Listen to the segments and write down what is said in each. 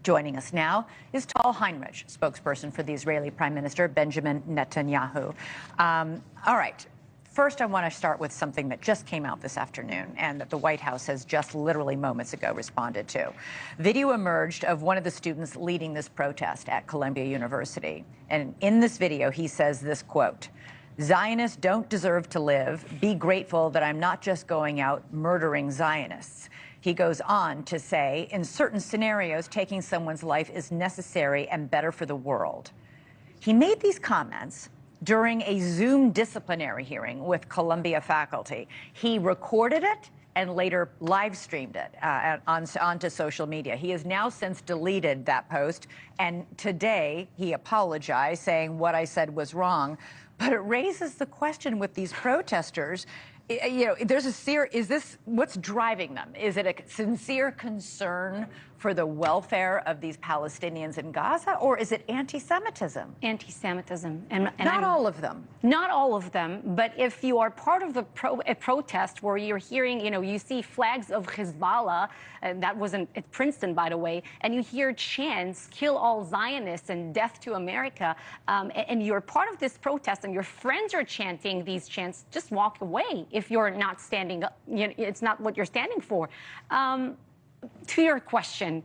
Joining us now is Tal Heinrich, spokesperson for the Israeli Prime Minister Benjamin Netanyahu. All right. First, I want to start with something that just came out this afternoon and that the White House has just literally moments ago responded to. Video emerged of one of the students leading this protest at Columbia University. And in this video, he says this quote, "Zionists don't deserve to live. Be grateful that I'm not just going out murdering Zionists." He goes on to say, in certain scenarios, taking someone's life is necessary and better for the world. He made these comments during a Zoom disciplinary hearing with Columbia faculty. He recorded it and later live streamed it onto social media. He has now since deleted that post, and today he apologized, saying what I said was wrong. But it raises the question with these protesters, you know, is this what's driving them? Is it a sincere concern for the welfare of these Palestinians in Gaza, or is it anti-Semitism? Anti-Semitism. And not all of them. Not all of them, but if you are part of a protest where you're hearing, you know, you see flags of Hezbollah, that was at Princeton, by the way, and you hear chants, kill all Zionists and death to America, and you're part of this protest and your friends are chanting these chants, just walk away if you're not standing up. You know, it's not what you're standing for. To your question,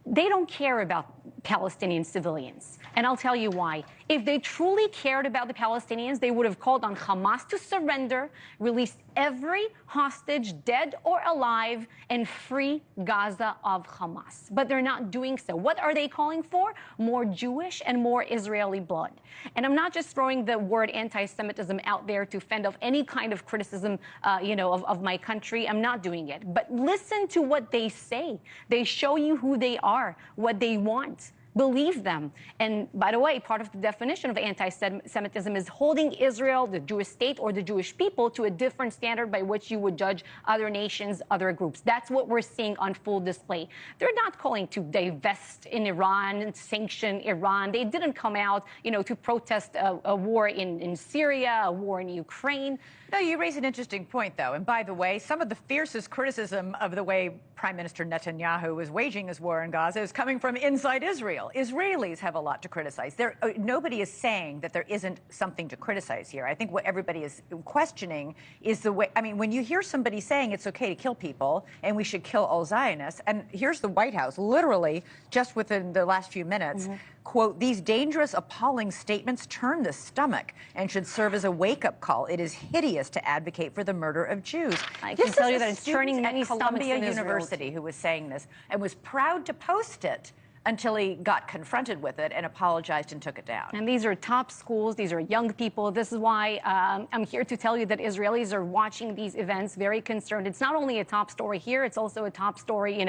they don't care about Palestinian civilians. And I'll tell you why. If they truly cared about the Palestinians, they would have called on Hamas to surrender, released every hostage, dead or alive, and free Gaza of Hamas. But they're not doing so. What are they calling for? More Jewish and more Israeli blood. And I'm not just throwing the word anti-Semitism out there to fend off any kind of criticism, of my country. I'm not doing it. But listen to what they say. They show you who they are, what they want. Believe them. And by the way, part of the definition of anti-Semitism is holding Israel, the Jewish state, or the Jewish people to a different standard by which you would judge other nations, other groups. That's what we're seeing on full display. They're not calling to divest in Iran and sanction Iran. They didn't come out, to protest a war in Syria, a war in Ukraine. No, you raise an interesting point, though. And by the way, some of the fiercest criticism of the way Prime Minister Netanyahu is waging his war in Gaza is coming from inside Israel. Israelis have a lot to criticize. Nobody is saying that there isn't something to criticize here. I think what everybody is questioning is the way, when you hear somebody saying it's okay to kill people and we should kill all Zionists, and here's the White House, literally, just within the last few minutes, quote, "These dangerous, appalling statements turn the stomach and should serve as a wake-up call. It is hideous to advocate for the murder of Jews." I can tell you that it's turning many stomachs Columbia in University who was saying this and was proud to post it until he got confronted with it and apologized and took it down. And these are top schools. These are young people. This is why I'm here to tell you that Israelis are watching these events very concerned. It's not only a top story here, it's also a top story,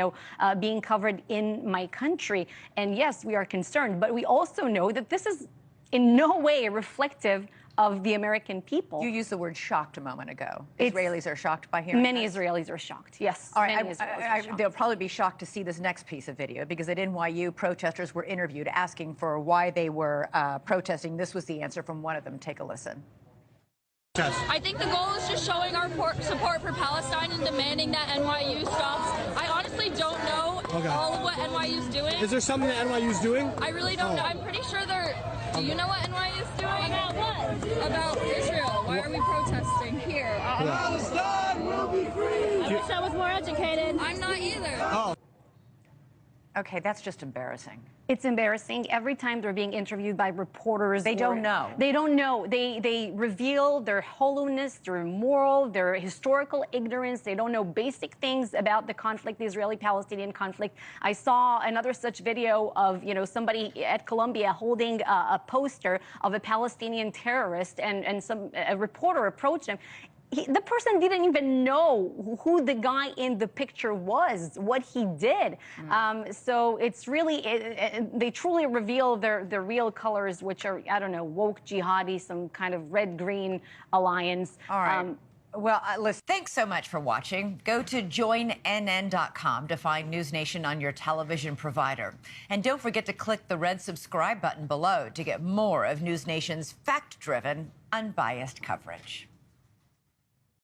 being covered in my country. And yes, we are concerned, but we also know that this is in no way reflective of the American people. You used the word shocked a moment ago. Israelis are shocked by hearing Many this? Israelis are shocked, yes. All right, they'll probably be shocked to see this next piece of video because at NYU, protesters were interviewed asking for why they were protesting. This was the answer from one of them. Take a listen. I think the goal is just showing our support for Palestine and demanding that NYU stops. I honestly don't know all of what NYU is doing. Is there something that NYU is doing? I really don't know. I'm pretty sure they're... Do you know what NYU is doing? About what? About Israel. Why are we protesting here? Palestine will be free! I wish I was more educated. I'm not either. Oh. Okay, that's just embarrassing. It's embarrassing. Every time they're being interviewed by reporters, they don't know. They don't know. They reveal their hollowness, their moral, their historical ignorance. They don't know basic things about the conflict, the Israeli-Palestinian conflict. I saw another such video of, somebody at Columbia holding a poster of a Palestinian terrorist, and a reporter approached him. The person didn't even know who the guy in the picture was, what he did. So it's really, they truly reveal their real colors, which are, I don't know, woke jihadi, some kind of red-green alliance. All right. Well, listen, thanks so much for watching. Go to joinnn.com to find News Nation on your television provider. And don't forget to click the red subscribe button below to get more of News Nation's fact-driven, unbiased coverage.